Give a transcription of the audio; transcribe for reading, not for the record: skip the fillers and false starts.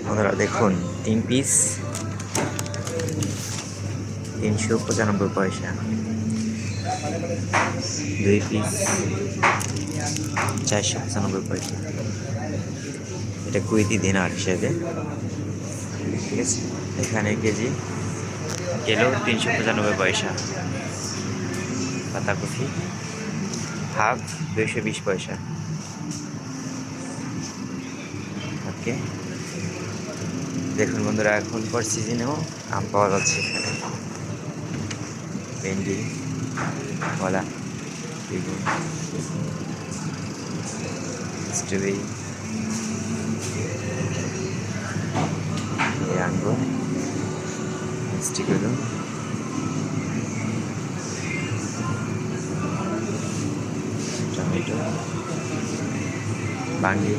বন্ধুরা দেখুন, 3 পিস 395 পয়সা, 2 পিস 495 পয়সা। এটা কুইতি দিনার হিসেবে, ঠিক আছে। এখানে কেজি কিলো 395 পয়সা। পাতাকপি হাফ 220 পয়সা। ওকে, দেখুন বন্ধুরা, এখন পর সিজনেও আম পাওয়া যাচ্ছে এখানে। ভেন্ডি, কলা, বেগুন, স্ট্রবেরি, আঙ্গুর, মিষ্টি কুমড়ো, টমেটো, বাঙ্গি,